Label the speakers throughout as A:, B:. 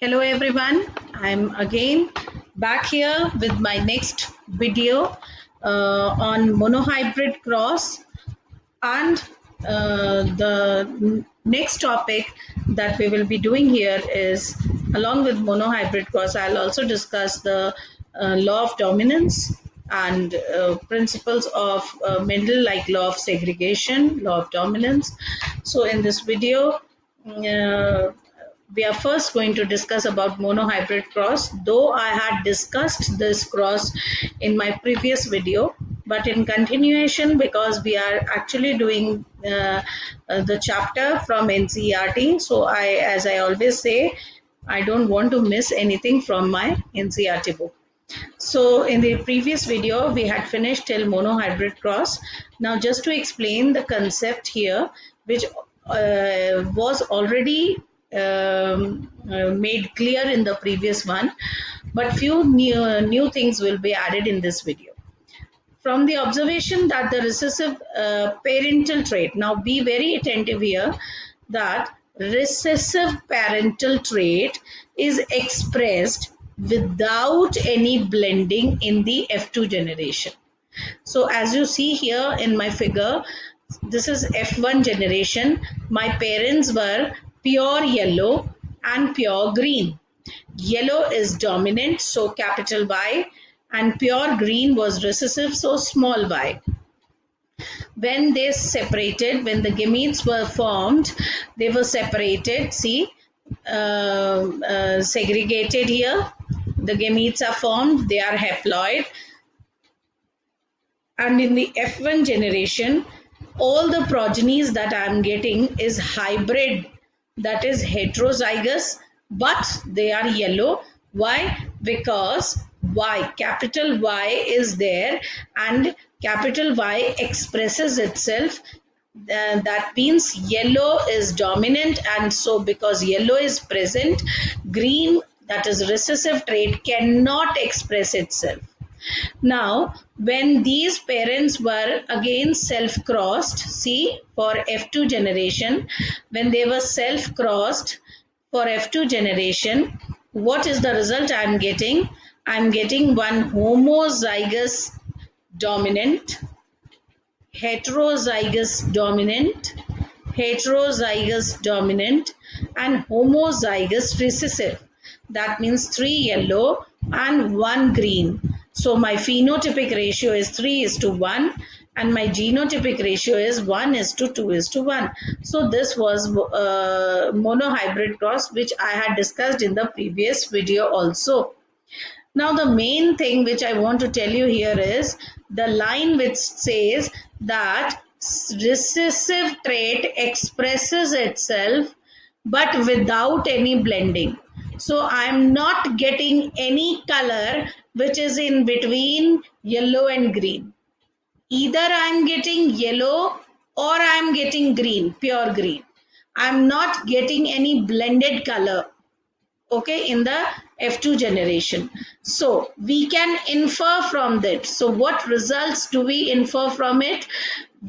A: Hello everyone, I'm again back here with my next video on monohybrid cross, and the next topic that we will be doing here is, along with monohybrid cross, I'll also discuss the law of dominance and principles of Mendel, like law of segregation, law of dominance. So in this video, uh, we are first going to discuss about monohybrid cross, though I had discussed this cross in my previous video, but in continuation, because we are actually doing the chapter from NCERT. So as I always say, I don't want to miss anything from my NCERT book. So in the previous video, we had finished till monohybrid cross. Now just to explain the concept here, which was already made clear in the previous one, but few new things will be added in this video. From the observation that the recessive parental trait, now be very attentive here, that recessive parental trait is expressed without any blending in the F2 generation. So as you see here in my figure, this is F1 generation. My parents were pure yellow and pure green. Yellow is dominant, so capital Y, and pure green was recessive, so small y. When they separated, when the gametes were formed, they were separated, see, segregated here. The gametes are formed, they are haploid. And in the F1 generation, all the progenies that I am getting is hybrid, that is heterozygous, but they are yellow. Why? Because Y, capital Y is there, and capital Y expresses itself. That means yellow is dominant, and so because yellow is present, green, that is recessive trait, cannot express itself. Now, when these parents were again self-crossed, see, for F2 generation, when they were self-crossed for F2 generation, what is the result I am getting? I am getting one homozygous dominant, heterozygous dominant, heterozygous dominant, and homozygous recessive. That means 3 yellow and 1 green. So my phenotypic ratio is 3 is to 1, and my genotypic ratio is 1 is to 2 is to 1. So this was monohybrid cross, which I had discussed in the previous video also. Now, the main thing which I want to tell you here is the line which says that recessive trait expresses itself but without any blending. So I am not getting any color which is in between yellow and green. Either I am getting yellow or I am getting green, pure green. I am not getting any blended color, okay, in the F2 generation. So we can infer from that. So what results do we infer from it?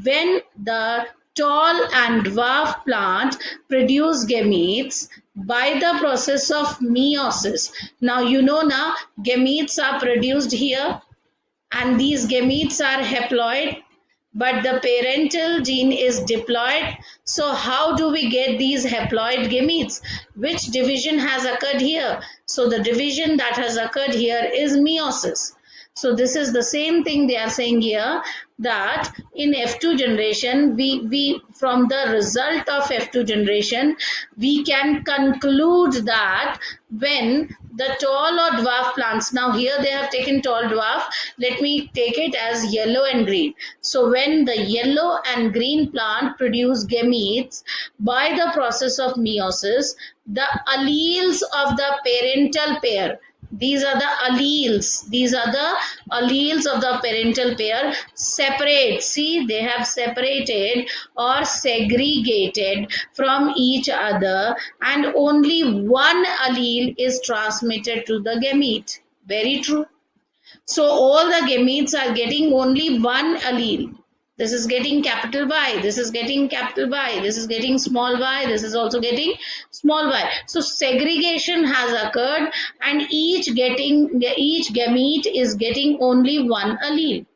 A: When the tall and dwarf plant produce gametes by the process of meiosis. Now you know, now gametes are produced here, and these gametes are haploid, but the parental gene is diploid. So how do we get these haploid gametes? Which division has occurred here? So the division that has occurred here is meiosis. So this is the same thing they are saying here, that in F2 generation, we from the result of F2 generation, we can conclude that when the tall or dwarf plants, now here they have taken tall dwarf, let me take it as yellow and green. So when the yellow and green plant produce gametes by the process of meiosis, the alleles of the parental pair, these are the alleles, these are the alleles of the parental pair, separate. See, they have separated or segregated from each other, and only one allele is transmitted to the gamete. Very true. So all the gametes are getting only one allele. This is getting capital Y, this is getting capital Y, this is getting small y, this is also getting small y. So segregation has occurred, and each gamete is getting only one allele.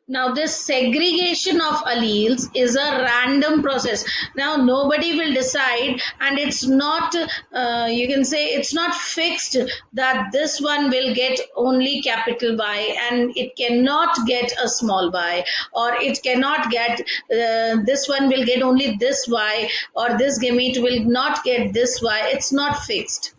A: Now, this segregation of alleles is a random process. Now, nobody will decide, and it's not, you can say, it's not fixed that this one will get only capital Y and it cannot get a small y, or it cannot get, this one will get only this Y, or this gamete will not get this Y. It's not fixed.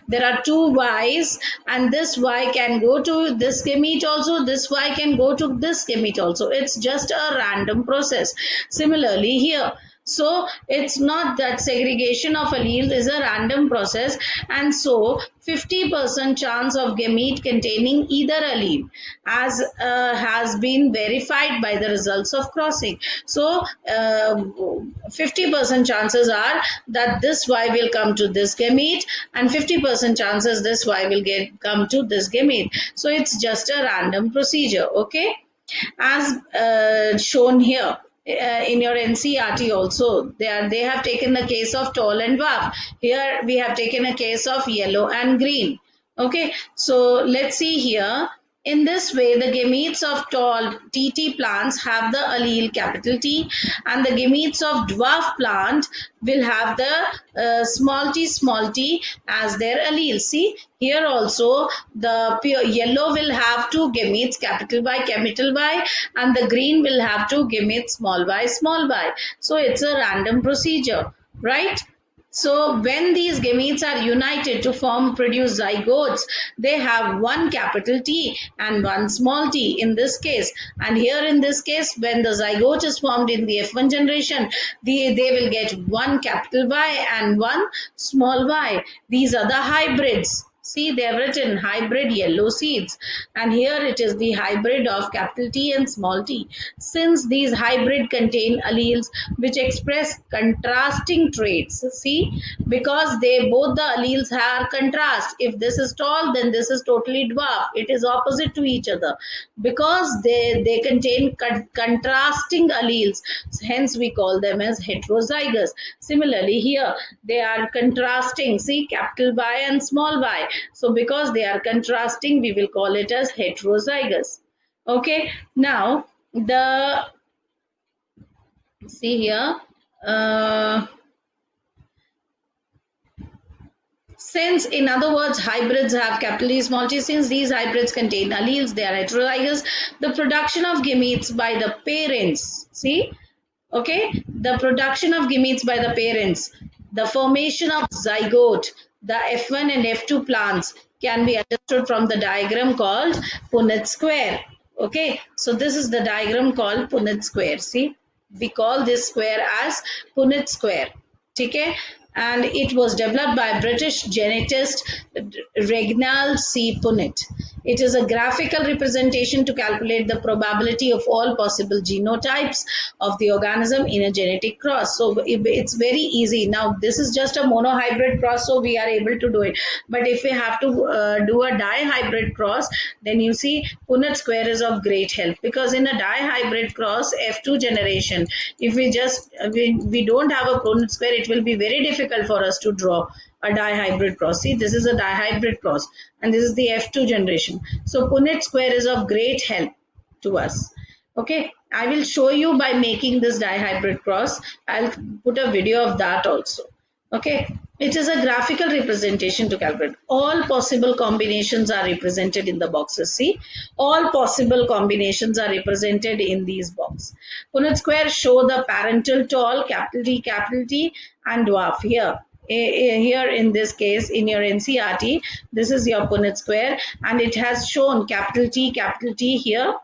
A: There are two y's, and this y can go to this gamete also, this y can go to this gamete also. It's just a random process. Similarly here, so it's not that segregation of alleles is a random process, and so 50% chance of gamete containing either allele, as has been verified by the results of crossing. So 50% chances are that this y will come to this gamete, and 50% chances this y will come to this gamete. So it's just a random procedure. Okay, as shown here, in your NCERT also, they have taken the case of tall and dwarf. Here we have taken a case of yellow and green. Okay, so let's see here. In this way, the gametes of tall TT plants have the allele capital T, and the gametes of dwarf plant will have the small t as their allele. See, here also the pure yellow will have two gametes, capital Y, and the green will have two gametes, small y. So it's a random procedure, right? So when these gametes are united to produce zygotes, they have one capital T and one small t in this case. And here in this case, when the zygote is formed in the F1 generation, they will get one capital Y and one small y. These are the hybrids. See, they have written hybrid yellow seeds, and here it is the hybrid of capital T and small t. Since these hybrid contain alleles which express contrasting traits, see, because they both the alleles have contrast. If this is tall, then this is totally dwarf. It is opposite to each other because they contain contrasting alleles. Hence, we call them as heterozygous. Similarly, here they are contrasting. See, capital Y and small y. So because they are contrasting, we will call it as heterozygous. Okay, now the, see here, since, in other words, hybrids have capital E small t, since these hybrids contain alleles, they are heterozygous. The production of gametes by the parents, see, okay, the production of gametes by the parents, the formation of zygote, the F1 and F2 plants can be understood from the diagram called Punnett square. Okay, so this is the diagram called Punnett square. See, we call this square as Punnett square. Okay, and it was developed by British genetist Reginald C. Punnett. It is a graphical representation to calculate the probability of all possible genotypes of the organism in a genetic cross. So it's very easy. Now, this is just a monohybrid cross, so we are able to do it. But if we have to do a dihybrid cross, then you see Punnett square is of great help, because in a dihybrid cross, F2 generation, if we don't have a Punnett square, it will be very difficult for us to draw a dihybrid cross. See, this is a dihybrid cross, and this is the F2 generation. So Punnett square is of great help to us. Okay, I will show you by making this dihybrid cross. I'll put a video of that also. Okay, it is a graphical representation to calculate. All possible combinations are represented in the boxes. See, all possible combinations are represented in these boxes. Punnett square show the parental tall, capital T, and dwarf here. Here in this case, in your NCERT, this is your Punnett square, and it has shown capital T here.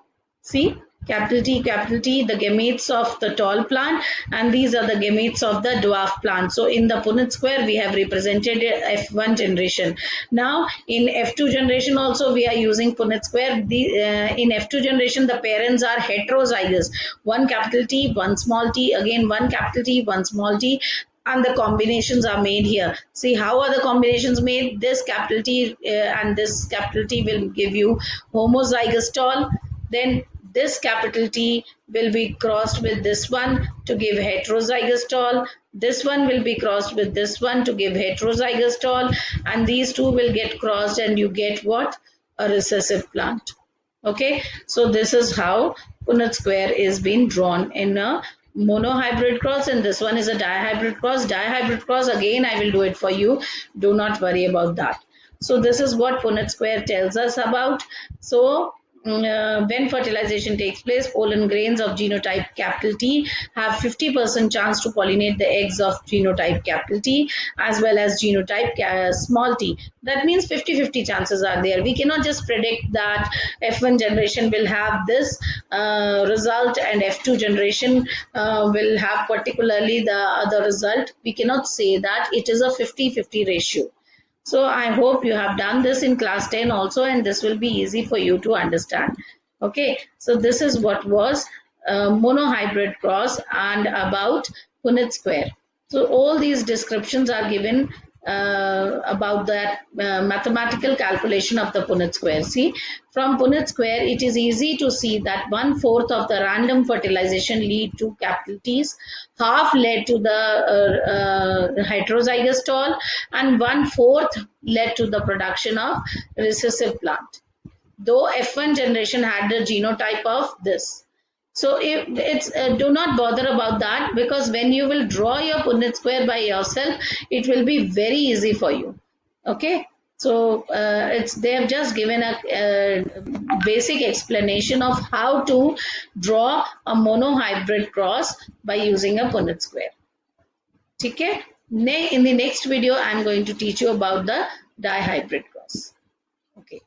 A: See, capital T, the gametes of the tall plant, and these are the gametes of the dwarf plant. So in the Punnett square, we have represented F1 generation. Now in F2 generation also we are using Punnett square. In F2 generation, the parents are heterozygous. One capital T, one small t, again one capital T, one small t, and the combinations are made here. See, how are the combinations made? This capital T and this capital T will give you homozygous tall. Then this capital T will be crossed with this one to give heterozygous tall. This one will be crossed with this one to give heterozygous tall, and these two will get crossed and you get what? A recessive plant. Okay, so this is how Punnett square is being drawn in a monohybrid cross, and this one is a dihybrid cross. Dihybrid cross, again I will do it for you, do not worry about that. So this is what Punnett square tells us about. So when fertilization takes place, pollen grains of genotype capital T have 50% chance to pollinate the eggs of genotype capital T as well as genotype small t. That means 50-50 chances are there. We cannot just predict that F1 generation will have this result and F2 generation will have particularly the other result. We cannot say that. It is a 50-50 ratio. So I hope you have done this in class 10 also, and this will be easy for you to understand. Okay, so this is what was monohybrid cross and about Punnett square. So all these descriptions are given about that mathematical calculation of the Punnett square. See, from Punnett square, it is easy to see that 1/4 of the random fertilization lead to capital T's, half led to the heterozygous tall, and 1/4 led to the production of recessive plant. Though F1 generation had the genotype of this. So if it's do not bother about that, because when you will draw your Punnett square by yourself, it will be very easy for you. Okay, so it's they have just given a basic explanation of how to draw a monohybrid cross by using a Punnett square. Okay, in the next video I am going to teach you about the dihybrid cross. Okay.